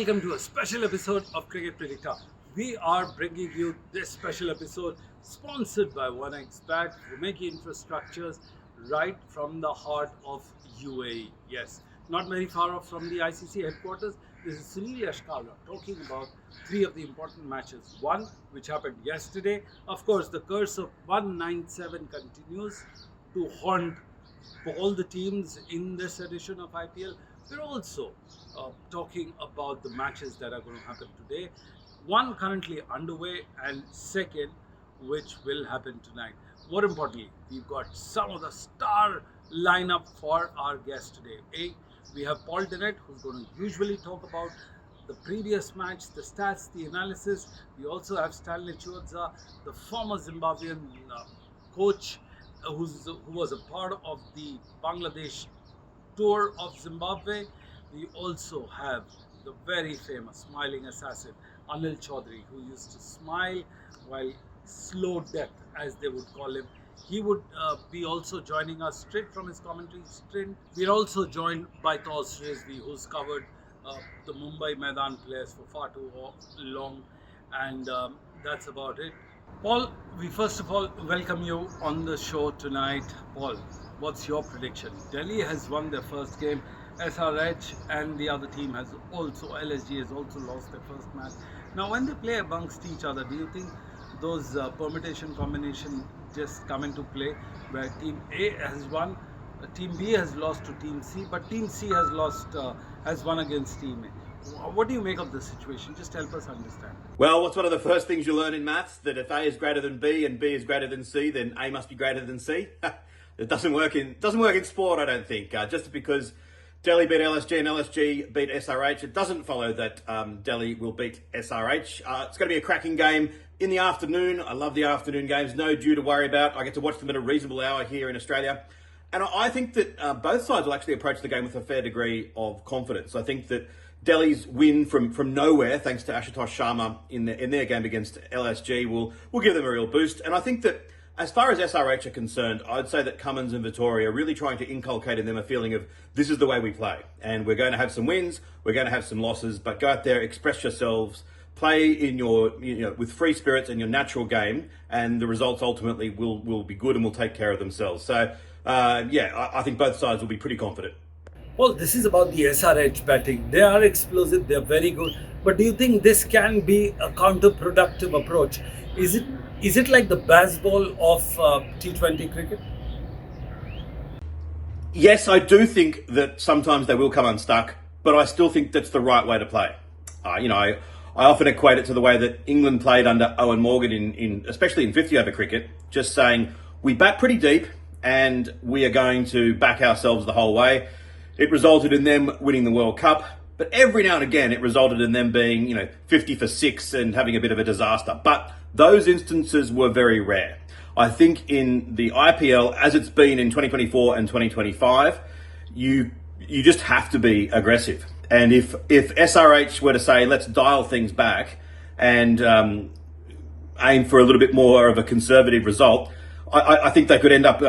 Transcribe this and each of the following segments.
welcome to a special episode of Cricket Predicta. We are bringing you this special episode sponsored by 1xBet, Rumeki Infrastructures, right from the heart of UAE. Yes, not very far off from the ICC headquarters. This is Sunil Yashkala talking about three of the important matches. One, which happened yesterday. Of course, the curse of 197 continues to haunt all the teams in this edition of IPL. We're also talking about the matches that are going to happen today. One currently underway, and second, which will happen tonight. More importantly, we've got some of the star lineup for our guest today. We have Paul Dennett, who's going to usually talk about the previous match, the stats, the analysis. We also have Stanley Chiodza, the former Zimbabwean coach, who was a part of the Bangladesh tour of Zimbabwe. We also have the very famous smiling assassin Anil Chaudhary, who used to smile while slow death, as they would call him. He would be also joining us straight from his commentary stint. We're also joined by Toss Rizvi, who's covered the Mumbai Maidan players for far too long, and that's about it. Paul, we first of all welcome you on the show tonight. Paul, what's your prediction? Delhi has won their first game. SRH and the other team has also, LSG has also lost their first match. Now, when they play amongst each other, do you think those permutation combination just come into play, where Team A has won, Team B has lost to Team C, but Team C has won against Team A? What do you make of the situation? Just help us understand. Well, what's one of the first things you learn in maths? That if A is greater than B and B is greater than C, then A must be greater than C. It doesn't work in sport, I don't think. Just because Delhi beat LSG and LSG beat SRH, it doesn't follow that Delhi will beat SRH. It's going to be a cracking game in the afternoon. I love the afternoon games. No dew to worry about. I get to watch them at a reasonable hour here in Australia. And I think that both sides will actually approach the game with a fair degree of confidence. I think that Delhi's win from nowhere, thanks to Ashutosh Sharma in their game against LSG, will give them a real boost. And I think that as far as SRH are concerned, I'd say that Cummins and Vittori are really trying to inculcate in them a feeling of this is the way we play. And we're going to have some wins, we're going to have some losses, but go out there, express yourselves, play in your, with free spirits and your natural game, and the results ultimately will be good and will take care of themselves. So, I think both sides will be pretty confident. Well, this is about the SRH batting. They are explosive, they're very good. But do you think this can be a counterproductive approach? Is it like the baseball of T20 cricket? Yes, I do think that sometimes they will come unstuck, but I still think that's the right way to play. I often equate it to the way that England played under Owen Morgan especially in 50 over cricket, just saying we bat pretty deep and we are going to back ourselves the whole way. It resulted in them winning the World Cup, but every now and again it resulted in them being, 50 for 6 and having a bit of a disaster. But those instances were very rare. I think in the IPL, as it's been in 2024 and 2025, you just have to be aggressive. And if SRH were to say, let's dial things back and aim for a little bit more of a conservative result, I think they could end up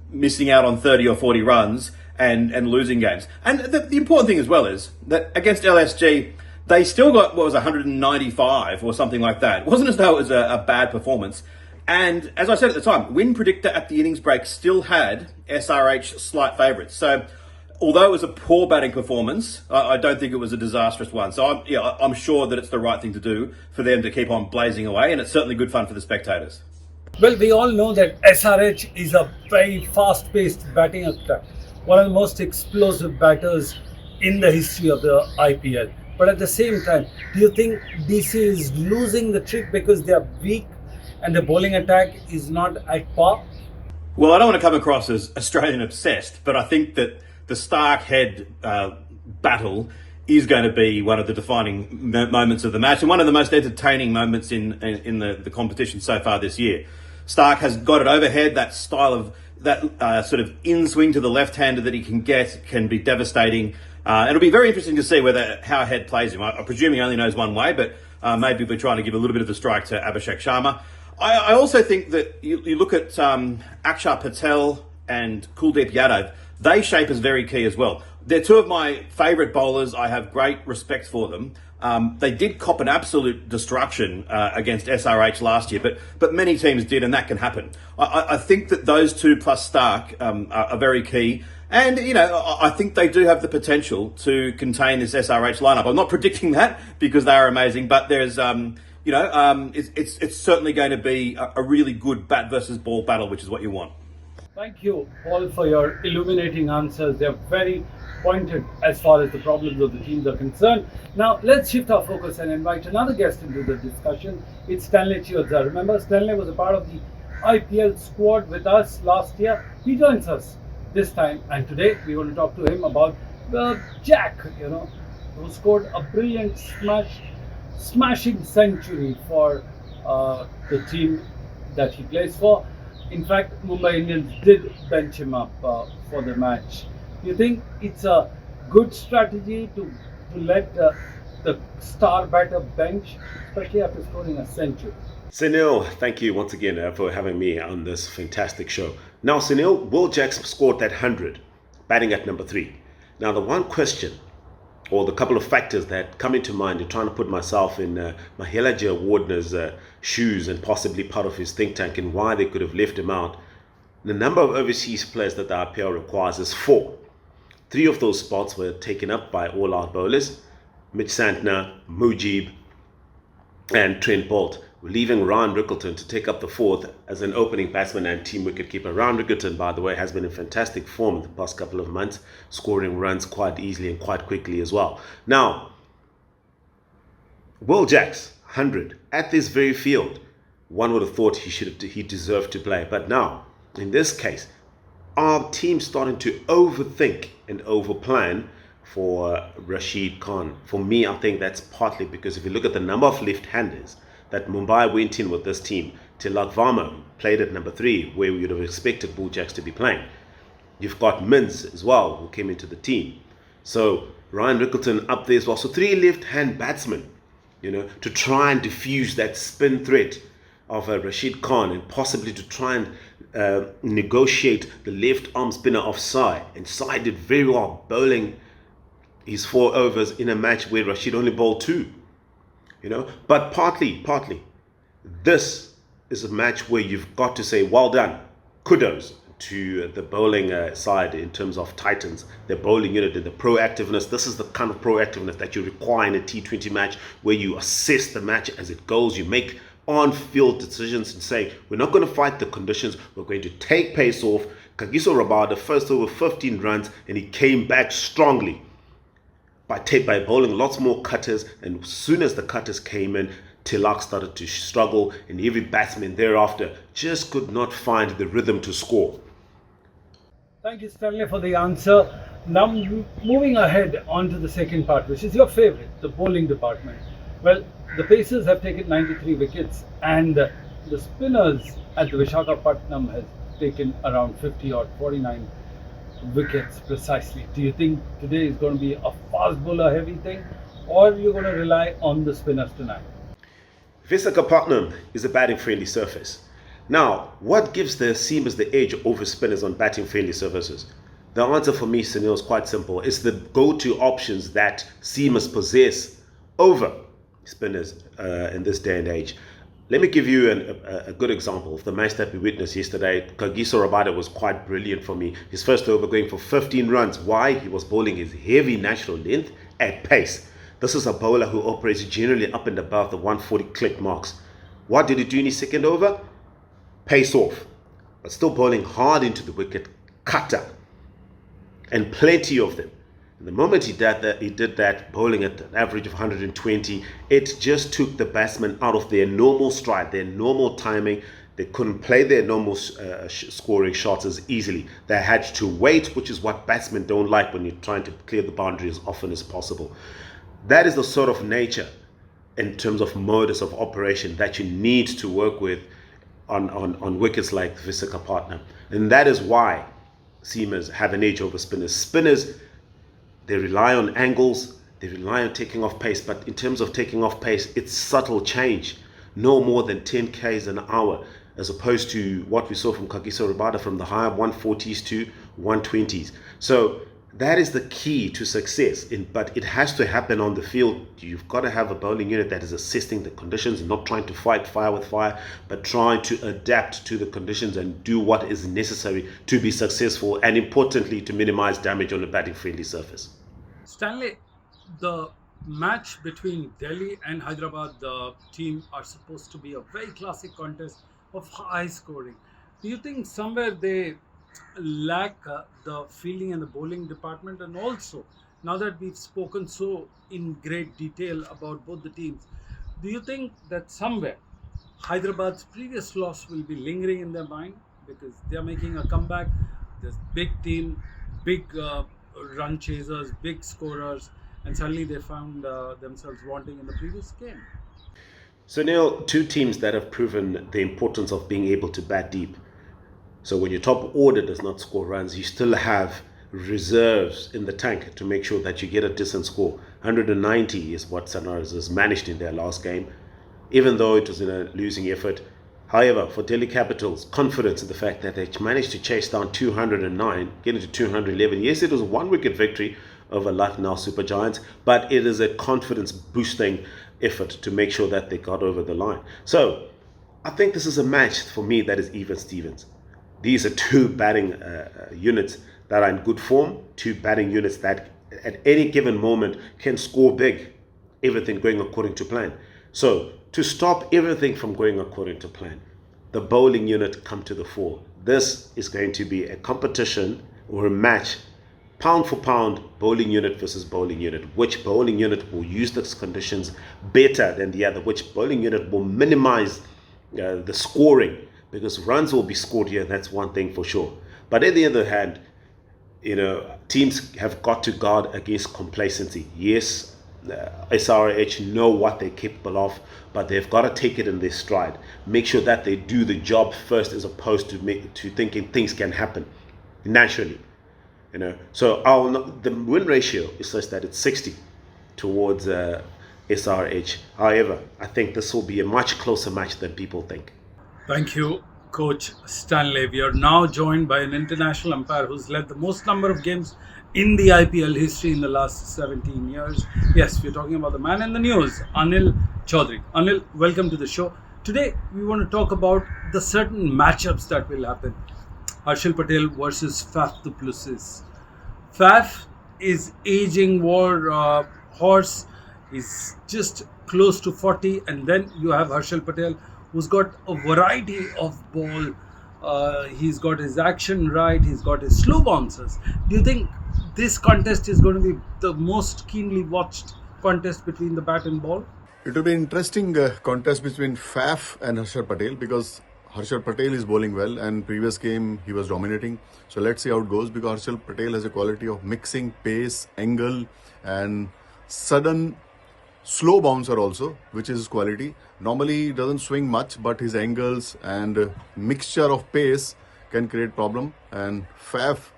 missing out on 30 or 40 runs and losing games. And the important thing as well is that against LSG, they still got, 195 or something like that. It wasn't as though it was a bad performance. And as I said at the time, Win Predicta at the innings break still had SRH slight favourites. So although it was a poor batting performance, I don't think it was a disastrous one. So I'm sure that it's the right thing to do for them to keep on blazing away. And it's certainly good fun for the spectators. Well, we all know that SRH is a very fast-paced batting attack. One of the most explosive batters in the history of the IPL. But at the same time, do you think DC is losing the trick because they are weak and the bowling attack is not at par? Well, I don't want to come across as Australian obsessed, but I think that the Stark Head battle is going to be one of the defining moments of the match and one of the most entertaining moments in the competition so far this year. Stark has got it overhead. That style of that sort of in-swing to the left-hander that he can get can be devastating. It'll be very interesting to see how Head plays him. I presume he only knows one way, but maybe we're trying to give a little bit of the strike to Abhishek Sharma. I also think that you look at Akshar Patel and Kuldeep Yadav, they shape as very key as well. they're two of my favourite bowlers. I have great respect for them. They did cop an absolute destruction against SRH last year, but many teams did, and that can happen. I think that those two plus Stark are very key. And, you know, I think they do have the potential to contain this SRH lineup. I'm not predicting that because they are amazing, but there's, it's certainly going to be a really good bat versus ball battle, which is what you want. Thank you, Paul, for your illuminating answers. They're very pointed as far as the problems of the teams are concerned. Now, let's shift our focus and invite another guest into the discussion. It's Stanley Chiozza. Remember, Stanley was a part of the IPL squad with us last year. He joins us this time, and today we want to talk to him about Jack, who scored a brilliant smashing century for the team that he plays for. In fact, Mumbai Indians did bench him up for the match. Do you think it's a good strategy to let the star batter bench, especially after scoring a century? Sunil, thank you once again for having me on this fantastic show. Now, Sunil, Will Jacks scored that 100, batting at number 3. Now, the one question, or the couple of factors that come into mind in trying to put myself in Mahelaji Awardner's shoes and possibly part of his think tank and why they could have left him out, the number of overseas players that the IPL requires is 4. 3 of those spots were taken up by all-out bowlers, Mitch Santner, Mujib, and Trent Boult, leaving Ryan Rickleton to take up the 4th as an opening batsman and team wicketkeeper. Ryan Rickleton, by the way, has been in fantastic form in the past couple of months, scoring runs quite easily and quite quickly as well. Now, Will Jacks, 100, at this very field, one would have thought he deserved to play. But now, in this case, are teams starting to overthink and overplan for Rashid Khan? For me, I think that's partly because if you look at the number of left-handers that Mumbai went in with this team, Tilak Varma played at number 3, where we would have expected Will Jacks to be playing. You've got Mins as well, who came into the team. So Ryan Rickleton up there as well. So 3 left-hand batsmen, to try and diffuse that spin threat of Rashid Khan and possibly to try and negotiate the left-arm spinner offside. And Sai did very well bowling his 4 overs in a match where Rashid only bowled 2. But partly, this is a match where you've got to say, well done, kudos to the bowling side in terms of Titans, the bowling unit and the proactiveness. This is the kind of proactiveness that you require in a T20 match, where you assess the match as it goes. You make on-field decisions and say, we're not going to fight the conditions, we're going to take pace off. Kagiso Rabada first over 15 runs, and he came back strongly by bowling lots more cutters, and as soon as the cutters came in, Tilak started to struggle, and every batsman thereafter just could not find the rhythm to score. Thank you, Stanley, for the answer. Now, moving ahead on to the second part, which is your favorite, the bowling department. Well, the Pacers have taken 93 wickets, and the spinners at the Visakhapatnam has taken around 50 or 49 wickets precisely. Do you think today is going to be a fast bowler heavy thing, or you're going to rely on the spinners tonight? Visakhapatnam is a batting friendly surface. Now, what gives the seamers the edge over spinners on batting friendly surfaces? The answer for me, Sunil, is quite simple. It's the go-to options that seamers possess over spinners in this day and age. Let me give you a good example of the match that we witnessed yesterday. Kagiso Rabada was quite brilliant for me. His first over going for 15 runs. Why? He was bowling his heavy natural length at pace. This is a bowler who operates generally up and above the 140 click marks. What did he do in his second over? Pace off, but still bowling hard into the wicket, cutter, and plenty of them. And the moment he did that, bowling at an average of 120, it just took the batsmen out of their normal stride, their normal timing. They couldn't play their normal scoring shots as easily. They had to wait, which is what batsmen don't like when you're trying to clear the boundary as often as possible. That is the sort of nature in terms of modus of operation that you need to work with on wickets like Visakhapatnam. And that is why seamers have an edge over spinners. Spinners, they rely on angles, they rely on taking off pace, but in terms of taking off pace, it's subtle change, no more than 10 k's an hour, as opposed to what we saw from Kagiso Rabada from the high 140s to 120s. So That is the key to success. But it has to happen on the field. You've got to have a bowling unit that is assisting the conditions, not trying to fight fire with fire, but trying to adapt to the conditions and do what is necessary to be successful, and importantly, to minimize damage on a batting-friendly surface. Stanley, the match between Delhi and Hyderabad, the team, are supposed to be a very classic contest of high scoring. Do you think somewhere they lack the fielding and the bowling department? And also, now that we've spoken so in great detail about both the teams, do you think that somewhere Hyderabad's previous loss will be lingering in their mind because they are making a comeback? This big team, big run chasers, big scorers, and suddenly they found themselves wanting in the previous game. So now, two teams that have proven the importance of being able to bat deep. So when your top order does not score runs, you still have reserves in the tank to make sure that you get a decent score. 190 is what Sunrisers managed in their last game, even though it was in a losing effort. However, for Delhi Capitals, confidence in the fact that they managed to chase down 209, get into 211. Yes, it was a one-wicket victory over Lucknow Super Giants, but it is a confidence-boosting effort to make sure that they got over the line. So, I think this is a match for me that is even Stevens. These are two batting units that are in good form, two batting units that at any given moment can score big, everything going according to plan. So, to stop everything from going according to plan, the bowling unit come to the fore. This is going to be a competition or a match, pound for pound, bowling unit versus bowling unit. Which bowling unit will use these conditions better than the other? Which bowling unit will minimize the scoring? Because runs will be scored here, that's one thing for sure. But on the other hand, teams have got to guard against complacency. Yes, SRH know what they're capable of, but they've got to take it in their stride. Make sure that they do the job first, as opposed to thinking things can happen naturally. So the win ratio is such that it's 60 towards SRH. However, I think this will be a much closer match than people think. Thank you, Coach Stanley. We are now joined by an international umpire who's led the most number of games in the IPL history in the last 17 years. Yes, we're talking about the man in the news, Anil Chaudhary. Anil, welcome to the show. Today, we want to talk about the certain matchups that will happen. Harshal Patel versus Faf du Plessis. Faf is aging war horse. He's just close to 40. And then you have Harshal Patel, who's got a variety of ball. He's got his action right. He's got his slow bouncers. Do you think this contest is going to be the most keenly watched contest between the bat and ball? It will be an interesting contest between Faf and Harshal Patel, because Harshal Patel is bowling well, and previous game he was dominating. So let's see how it goes, because Harshal Patel has a quality of mixing pace, angle and sudden slow bouncer also, which is his quality. Normally he doesn't swing much, but his angles and mixture of pace can create problem. And Faf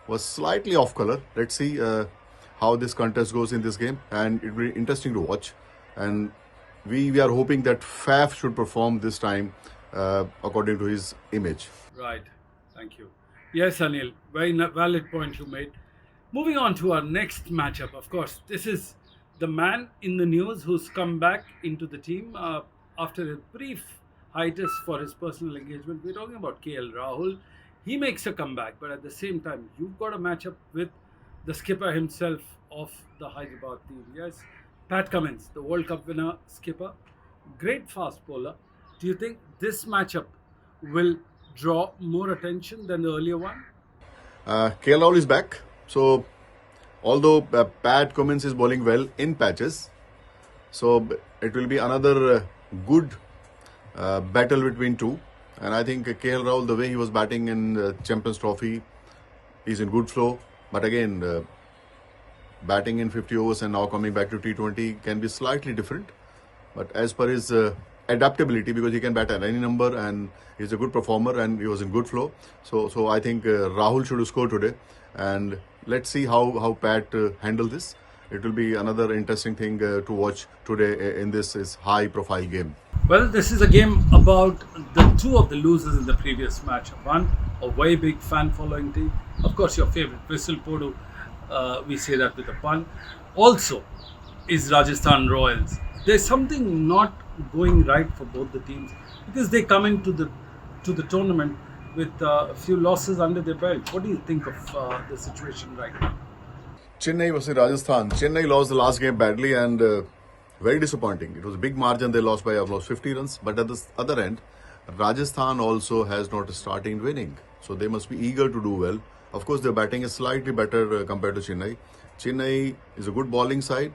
was slightly off color. Let's see how this contest goes in this game, and it will be interesting to watch. And we are hoping that Faf should perform this time according to his image. Right. Thank you. Yes, Anil, very valid point you made. Moving on to our next matchup. Of course, this is the man in the news who's come back into the team after a brief hiatus for his personal engagement. We're talking about KL Rahul. He makes a comeback, but at the same time, you've got a matchup with the skipper himself of the Hyderabad team. Yes, Pat Cummins, the World Cup winner skipper, great fast bowler. Do you think this matchup will draw more attention than the earlier one? KL Rahul is back. So although Pat Cummins is bowling well in patches, so it will be another good battle between two. And I think KL Rahul, the way he was batting in Champions Trophy, is in good flow. But again, batting in 50 overs and now coming back to T20 can be slightly different. But as per his adaptability, because he can bat at any number and he's a good performer and he was in good flow. So I think Rahul should score today. And let's see how Pat handle this. It will be another interesting thing to watch today in this high profile game. Well, this is a game about the two of the losers in the previous match. One, a very big fan following team. Of course, your favorite, Whistle Podu, We say that with a pun. Also, is Rajasthan Royals. There's something not going right for both the teams because they come into the tournament with a few losses under their belt. What do you think of the situation right now? Chennai versus Rajasthan. Chennai lost the last game badly and very disappointing. It was a big margin. They lost by almost 50 runs. But at the other end, Rajasthan also has not started winning. So they must be eager to do well. Of course, their batting is slightly better compared to Chennai. Chennai is a good bowling side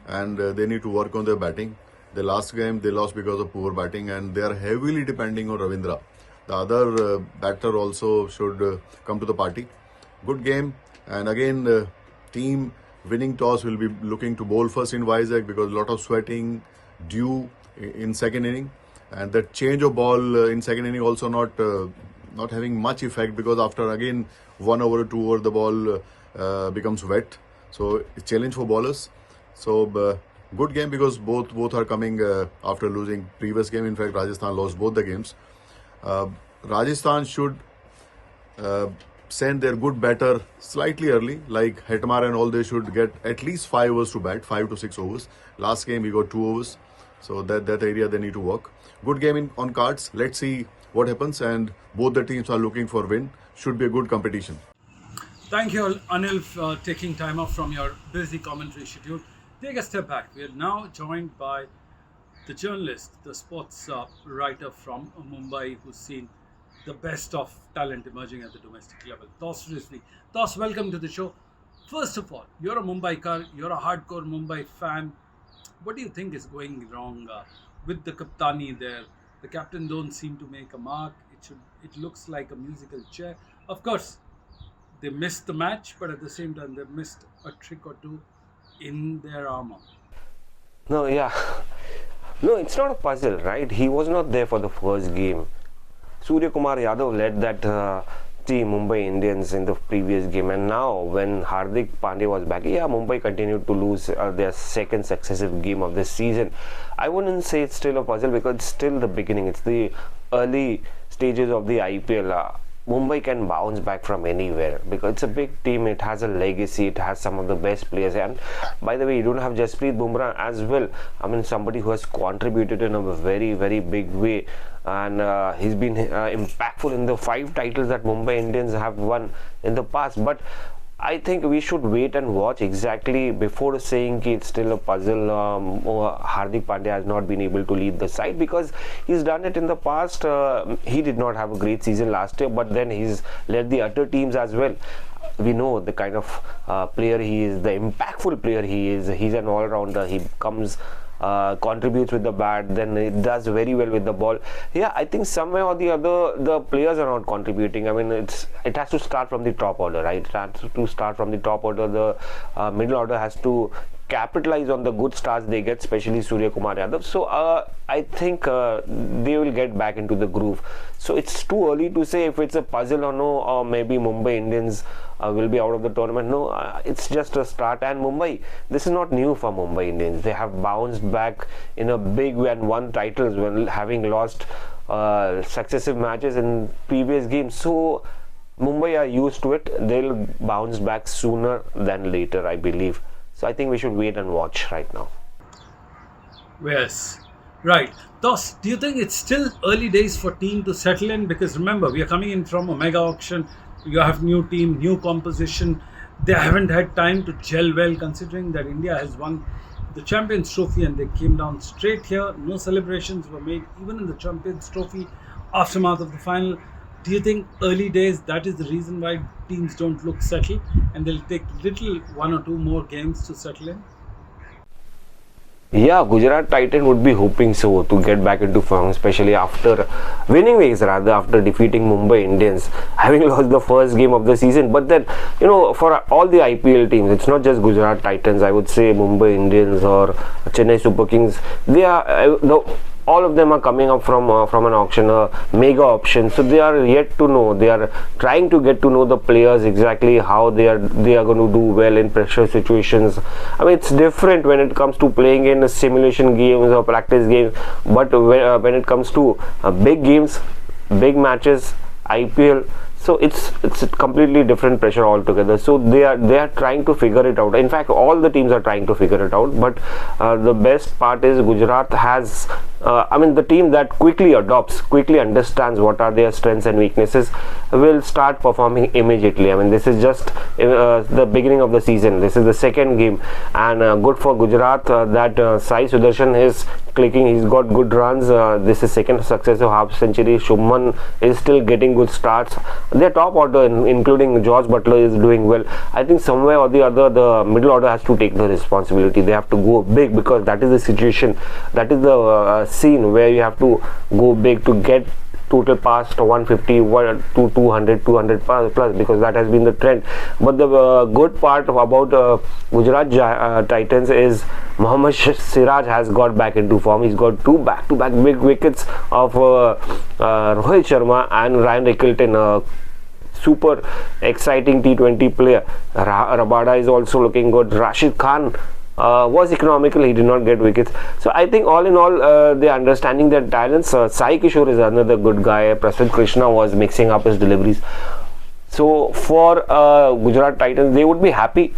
and they need to work on their batting. The last game they lost because of poor batting and they are heavily depending on Ravindra. The other batter also should come to the party. Good game. And again, team winning toss will be looking to bowl first in Vizag because a lot of sweating due in second inning. And that change of ball in second inning also not having much effect because after again 1 over or 2 over the ball becomes wet. So it's challenge for bowlers. So good game because both are coming after losing previous game. In fact, Rajasthan lost both the games. Rajasthan should send their good batter slightly early, like Hetmar and all. They should get at least 5 overs to bat, 5 to 6 overs. Last game we got 2 overs, so that area they need to work. Good game on cards. Let's see what happens, and both the teams are looking for win. Should be a good competition. Thank you, Anil, for taking time off from your busy commentary schedule. Take a step back. We are now joined by the journalist, the sports writer from Mumbai, who's seen the best of talent emerging at the domestic level. Toss Rizvi. Toss, welcome to the show. First of all, you're a Mumbaikar, you're a hardcore Mumbai fan. What do you think is going wrong with the Kaptani there? The captain don't seem to make a mark. It looks like a musical chair. Of course, they missed the match, but at the same time, they missed a trick or two in their armor. No, yeah. No, it's not a puzzle, right? He was not there for the first game. Surya Kumar Yadav led that team, Mumbai Indians, in the previous game. And now, when Hardik Pandya was back, yeah, Mumbai continued to lose their second successive game of this season. I wouldn't say it's still a puzzle because it's still the beginning. It's the early stages of the IPL. Mumbai can bounce back from anywhere because it's a big team. It has a legacy. It has some of the best players. And by the way, you don't have Jasprit Bumrah as well. I mean, somebody who has contributed in a very, very big way. And he's been impactful in the 5 titles that Mumbai Indians have won in the past. But I think we should wait and watch exactly before saying it's still a puzzle. Hardik Pandya has not been able to lead the side because he's done it in the past. He did not have a great season last year, but then he's led the other teams as well. We know the kind of player he is, the impactful player he is. He's an all-rounder. He comes contributes with the bat, then it does very well with the ball. Yeah, I think somewhere or the other the players are not contributing. I mean, it has to start from the top order, right? It has to start from the top order. The middle order has to capitalize on the good starts they get, especially Surya Kumar Yadav. So I think they will get back into the groove. So it's too early to say if it's a puzzle or no, or maybe Mumbai Indians will be out of the tournament. No, it's just a start. And Mumbai, this is not new for Mumbai Indians. They have bounced back in a big way and won titles when having lost successive matches in previous games. So Mumbai are used to it. They'll bounce back sooner than later, I believe. So I think we should wait and watch right now. Yes, right. Thus, do you think it's still early days for team to settle in? Because remember, we are coming in from a mega auction. You have new team, new composition. They haven't had time to gel well, considering that India has won the Champions Trophy and they came down straight here. No celebrations were made even in the Champions Trophy aftermath of the final. Do you think early days, that is the reason why teams don't look settled and they'll take 1 or 2 more games to settle in? Yeah, Gujarat Titan would be hoping so, to get back into form, especially after winning ways, rather after defeating Mumbai Indians, having lost the first game of the season. But then, you know, for all the IPL teams, it's not just Gujarat Titans. I would say Mumbai Indians or Chennai Super Kings. They are all of them are coming up from an auction, a mega option. So they are yet to know. They are trying to get to know the players exactly how they are going to do well in pressure situations. I mean, it's different when it comes to playing in simulation games or practice games. But when it comes to big games, big matches, IPL, So it's a completely different pressure altogether. So they are trying to figure it out. In fact, all the teams are trying to figure it out. But the best part is Gujarat has, the team that quickly adopts, quickly understands what are their strengths and weaknesses, will start performing immediately. I mean, this is just the beginning of the season. This is the second game, and good for Gujarat that Sai Sudarshan is clicking. He's got good runs. This is second successive half century. Shubman is still getting good starts. Their top order, including George Butler, is doing well. I think somewhere or the other, the middle order has to take the responsibility. They have to go big, because that is the situation, that is the scene where you have to go big to get total past 150 to 200 plus, because that has been the trend. But the good part about Gujarat Titans is Mohammad Siraj has got back into form. He's got two back-to-back big wickets of Rohit Sharma and Ryan Rickelton, super exciting T20 player. Rabada is also looking good. Rashid Khan was economical, he did not get wickets. So I think all in all, they're understanding their talents. Sai Kishore is another good guy. Prasidh Krishna was mixing up his deliveries. So for Gujarat Titans, they would be happy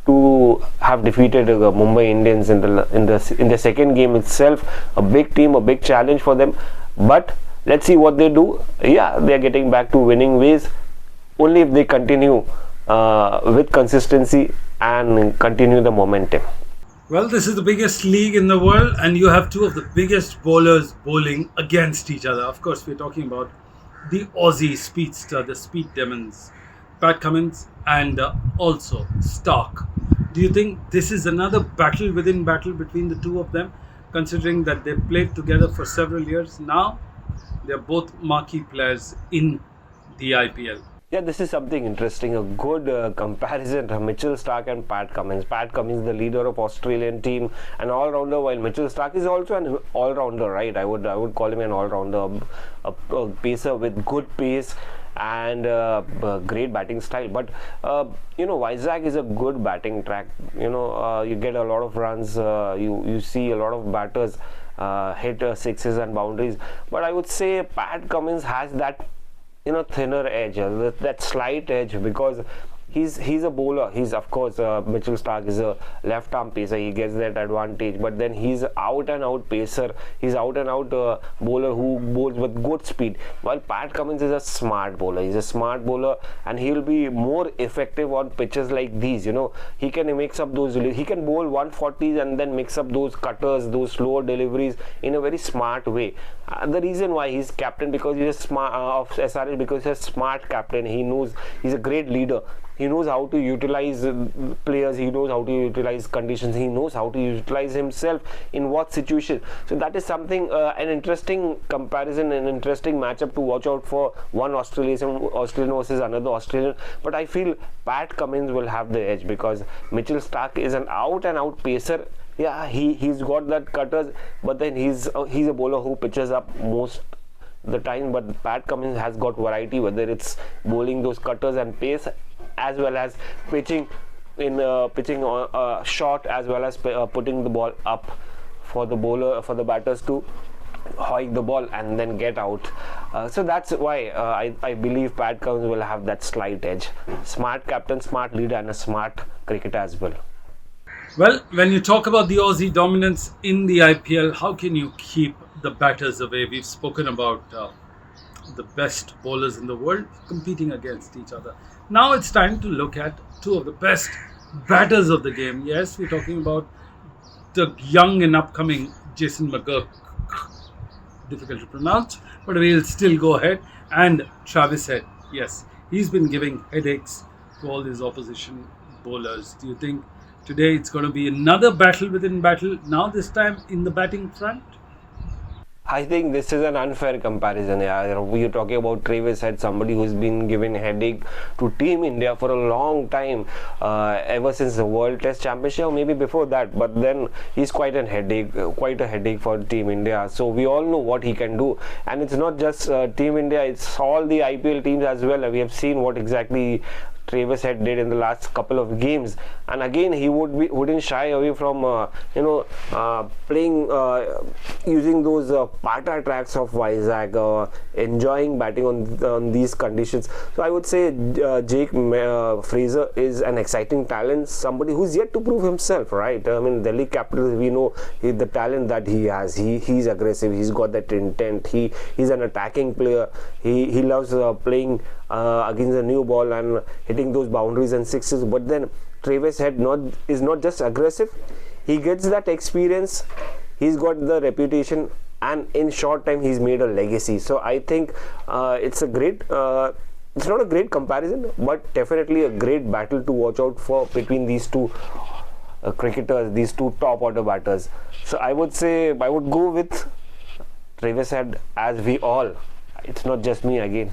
to have defeated Mumbai Indians in the second game itself. A big team, a big challenge for them. But let's see what they do. Yeah, they are getting back to winning ways only if they continue with consistency and continue the momentum. Well, this is the biggest league in the world, and you have two of the biggest bowlers bowling against each other. Of course, we're talking about the Aussie speedster, the speed demons, Pat Cummins and also Stark. Do you think this is another battle within battle between the two of them, considering that they played together for several years? Now, they're both marquee players in the IPL. Yeah, this is something interesting. A good comparison to Mitchell Stark and Pat Cummins. Pat Cummins, the leader of Australian team, an all-rounder, while Mitchell Stark is also an all-rounder, right? I would call him an all-rounder, a pacer with good pace and great batting style. But Vizag is a good batting track. You get a lot of runs. You see a lot of batters hit sixes and boundaries. But I would say Pat Cummins has that thinner edge, that slight edge, because he's a bowler. He's, of course, Mitchell Stark is a left arm pacer. He gets that advantage, but then he's out and out pacer. He's out and out bowler who bowls with good speed, while Pat Cummins is a smart bowler. He's a smart bowler, and he will be more effective on pitches like these. He can mix up those, he can bowl 140s and then mix up those cutters, those slower deliveries in a very smart way. The reason why he's captain, because he's a smart of SRH, because he's a smart captain. He knows, he's a great leader. He knows how to utilize players. He knows how to utilize conditions. He knows how to utilize himself in what situation. So that is something, an interesting comparison, an interesting matchup to watch out for. One Australian versus another Australian. But I feel Pat Cummins will have the edge, because Mitchell Stark is an out and out pacer. Yeah, he's got that cutters, but then he's a bowler who pitches up most the time. But Pat Cummins has got variety, whether it's bowling those cutters and pace, as well as pitching short, as well as putting the ball up for the batters to hoik the ball and then get out. So that's why I believe Pat Cummins will have that slight edge. Smart captain, smart leader, and a smart cricketer as well. Well, when you talk about the Aussie dominance in the IPL, how can you keep the batters away? We've spoken about the best bowlers in the world competing against each other. Now it's time to look at two of the best batters of the game. Yes, we're talking about the young and upcoming Jason McGurk. Difficult to pronounce, but we'll still go ahead. And Travis Head. Yes, he's been giving headaches to all these opposition bowlers. Do you think today it's going to be another battle within battle, now this time in the batting front? I think this is an unfair comparison. You're talking about Travis Head, somebody who's been giving headache to Team India for a long time, ever since the World Test Championship, or maybe before that. But then he's quite a headache for Team India. So we all know what he can do, and it's not just Team India; it's all the IPL teams as well. We have seen what exactly Travis Head did in the last couple of games, and again he wouldn't shy away from playing using those Pata tracks of Vizag, enjoying batting on these conditions. So I would say Jake Fraser is an exciting talent, somebody who's yet to prove himself, right? I mean, Delhi Capitals, we know the talent that he has. He's aggressive. He's got that intent. He's an attacking player. He loves playing against the new ball and hitting those boundaries and sixes. But then Travis Head is not just aggressive. He gets that experience. He's got the reputation, and in short time he's made a legacy. So I think it's a great. It's not a great comparison, but definitely a great battle to watch out for between these two cricketers, these two top order batters. So I would say I would go with Travis Head, as we all. It's not just me again.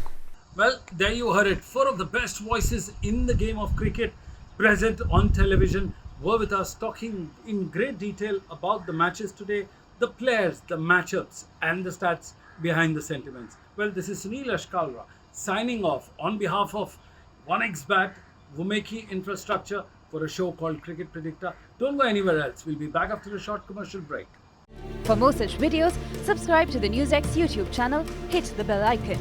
Well, there you heard it. 4 of the best voices in the game of cricket present on television were with us, talking in great detail about the matches today, the players, the matchups, and the stats behind the sentiments. Well, this is Sunil Ashkalra signing off on behalf of 1xBat, Vumeki Infrastructure, for a show called Cricket Predicta. Don't go anywhere else. We'll be back after a short commercial break. For more such videos, subscribe to the Newsx YouTube channel, hit the bell icon.